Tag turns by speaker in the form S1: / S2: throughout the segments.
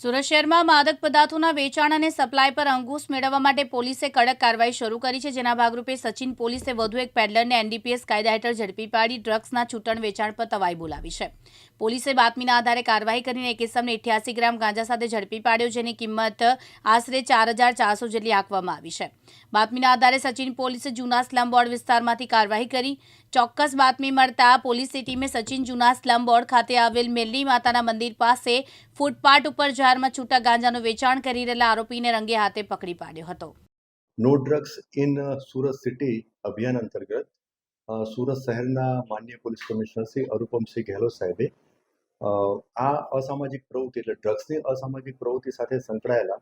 S1: સુરત શહેરમાં માદક પદાર્થોના વેચાણ અને સપ્લાય પર અંકુશ મેળવવા માટે પોલીસે કડક કાર્યવાહી શરૂ કરી છે, જેના ભાગરૂપે સચિન પોલીસે વધુ એક પેડલરને એનડીપીએસ કાયદા હેઠળ ઝડપી પાડી ડ્રગ્સના છૂટણ વેચાણ પર તવાઈ બોલાવી છે. પોલીસે બાતમીના આધારે કાર્યવાહી કરીને એક ઇસમને 88 ગ્રામ ગાંજા સાથે ઝડપી પાડ્યો, જેની કિંમત આશરે 4,400 જેટલી આંકવામાં આવી છે. બાતમીના આધારે સચિન પોલીસે જૂના સ્લમ બોર્ડ વિસ્તારમાંથી કાર્યવાહી કરી. ચોક્કસ બાતમી મળતા પોલીસની ટીમે સચિન જૂના સ્લમ બોર્ડ ખાતે આવેલ મેલ્લી માતાના મંદિર પાસે ફૂટપાથ ઉપર જારમાં છૂટા ગાંજાનું વેચાણ કરી રહેલા આરોપીને રંગે હાથે પકડી પાડ્યો હતો.
S2: No drugs in Surat city અભિયાન અંતર્ગત સુરત શહેરના માનનીય પોલીસ કમિશનર શ્રી અરુપમસિંહ ગેહલોત સાહેબે આ અસામાજિક પ્રવૃત્તિ એટલે ડ્રગ્સની અસામાજિક પ્રવૃત્તિ સાથે સંકળાયેલા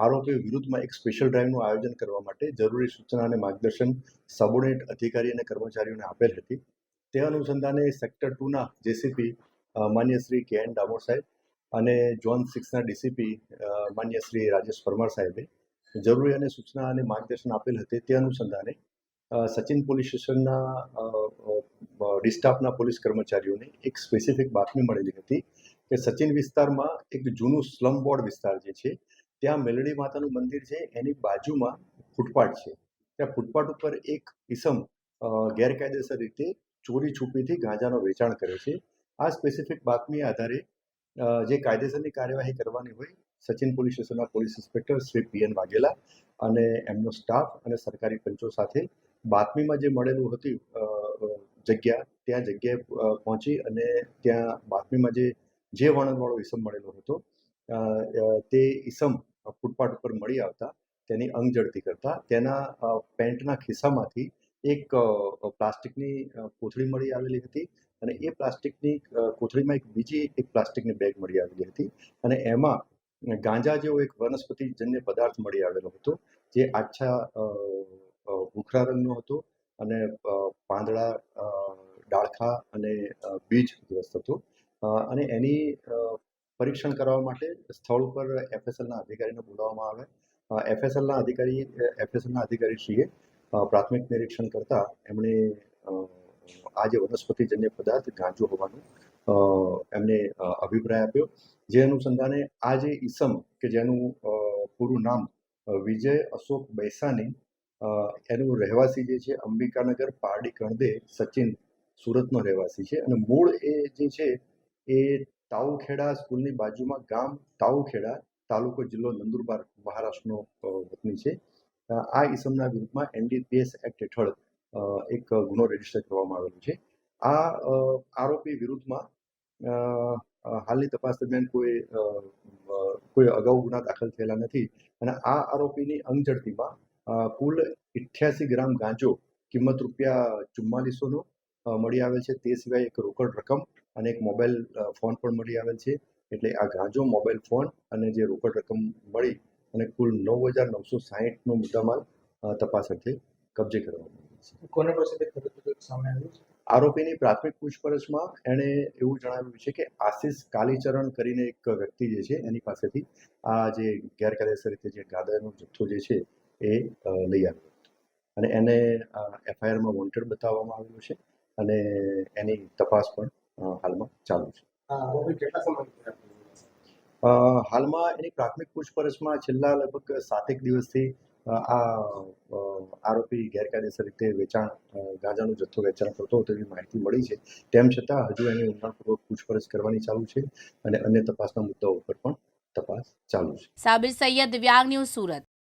S2: આરોપીઓ વિરુદ્ધમાં એક સ્પેશિયલ ડ્રાઈવનું આયોજન કરવા માટે જરૂરી સૂચના અને માર્ગદર્શન સબોર્ડિનેટ અધિકારી અને કર્મચારીઓને આપેલ હતી. તે અનુસંધાને સેક્ટર 2ના જેસીપી માન્ય શ્રી કે.એન. ડામોર સાહેબ અને ઝોન 6ના ડીસીપી માન્ય શ્રી રાજેશ પરમાર સાહેબે જરૂરી અને સૂચના અને માર્ગદર્શન આપેલ હતી. તે અનુસંધાને સચિન પોલીસ સ્ટેશનના ડિસ્ટાફના પોલીસ કર્મચારીઓને એક સ્પેસિફિક બાતમી મળેલી હતી કે સચિન વિસ્તારમાં એક જૂનું સ્લમ બોર્ડ વિસ્તાર જે છે ત્યાં મેલડી માતાનું મંદિર છે, એની બાજુમાં ફૂટપાથ છે. ત્યાં ફૂટપાથ ઉપર એક ઈસમ ગેરકાયદેસર રીતે ચોરી છુપીથી ગાંજાનો વેચાણ કરે છે. આ સ્પેસિફિક બાતમી આધારે જે કાયદેસરની કાર્યવાહી કરવાની હોય સચિન પોલીસ સ્ટેશનના પોલીસ ઇન્સ્પેક્ટર શ્રી પી.એન. વાઘેલા અને એમનો સ્ટાફ અને સરકારી પંચો સાથે બાતમીમાં જે મળેલું હતું ત્યાં જગ્યાએ પહોંચી અને ત્યાં બાતમીમાં જે વર્ણનવાળો ઈસમ મળેલો હતો તે ઈસમ ફૂટપાથ ઉપર મળી આવતા તેની અંગઝડતી કરતા તેના પેન્ટના ખિસ્સામાંથી એક પ્લાસ્ટિકની કોથળી મળી આવેલી હતી અને એ પ્લાસ્ટિકની કોથળીમાં બીજી એક પ્લાસ્ટિકની બેગ મળી આવેલી હતી અને એમાં ગાંજા જેવો એક વનસ્પતિજન્ય પદાર્થ મળી આવેલો હતો જે આછા ભૂખરા રંગનો હતો અને પાંદડા, ડાળખા અને બીજગ્રસ્ત હતો અને એની પરીક્ષણ કરવા માટે સ્થળ ઉપર એફએસએલના અધિકારીને બોલાવવામાં આવે. એફએસએલના અધિકારીશ્રીએ પ્રાથમિક નિરીક્ષણ કરતા એમણે આ જે વનસ્પતિજન્ય પદાર્થ ગાંજો હોવાનું એમને અભિપ્રાય આપ્યો. જે અનુસંધાને આ જે ઈસમ કે જેનું પૂરું નામ વિજય અશોક બૈસાની એનું રહેવાસી જે છે અંબિકાનગર પારડી કણદે સચિન સુરતનો રહેવાસી છે અને મૂળ એ જે છે એ તાઉખેડા સ્કૂલની બાજુમાં ગામ તાઉખેડા, તાલુકો જિલ્લો નંદુરબાર, મહારાષ્ટ્રનો વતની છે. આ ઈસમના વિરુદ્ધમાં એનડીપીએસ એક્ટ હેઠળ એક ગુનો રજીસ્ટર કરવામાં આવેલો છે. આ આરોપી વિરુદ્ધમાં હાલની તપાસ દરમિયાન કોઈ અગાઉ ગુના દાખલ થયેલા નથી અને આ આરોપીની અંગઝડતીમાં કુલ 88 ગ્રામ ગાંજો કિંમત ₹4400નો મળી આવેલ છે. તે સિવાય એક રોકડ રકમ અને એક મોબાઈલ ફોન પણ મળી આવેલ છે. એટલે આ ગાંજો, મોબાઈલ ફોન અને જે રોકડ રકમ મળી અને કુલ 9,960નો મુદ્દામાલ તપાસ અર્થે કબજે કરવામાં આવ્યો છે. આરોપીની પ્રાથમિક પૂછપરછમાં એણે એવું જણાવ્યું છે કે આશિષ કાલીચરણ કરીને એક વ્યક્તિ જે છે એની પાસેથી આ જે ગેરકાયદેસર રીતે જે ગાંજાનો જથ્થો જે છે એ લઈ આવ્યો હતો અને એને એફઆઈઆરમાં વોન્ટેડ બતાવવામાં આવ્યું છે અને એની તપાસ પણ હાલમાં ચાલુ છે. હાલમાં એની પ્રાથમિક પૂછપરછમાં છેલ્લા લગભગ 7 દિવસથી આ આરોપી ગેરકાયદેસર રીતે ગાંજાનો જથ્થો વેચાણ કરતો હતો એવી માહિતી મળી છે. તેમ છતાં હજુ એની ઊંડાણપૂર્વક પૂછપરછ કરવાની ચાલુ છે અને અન્ય તપાસના મુદ્દાઓ ઉપર પણ તપાસ ચાલુ છે.
S1: સાબિર સૈયદ, દિવ્યાંગ ન્યૂઝ, સુરત.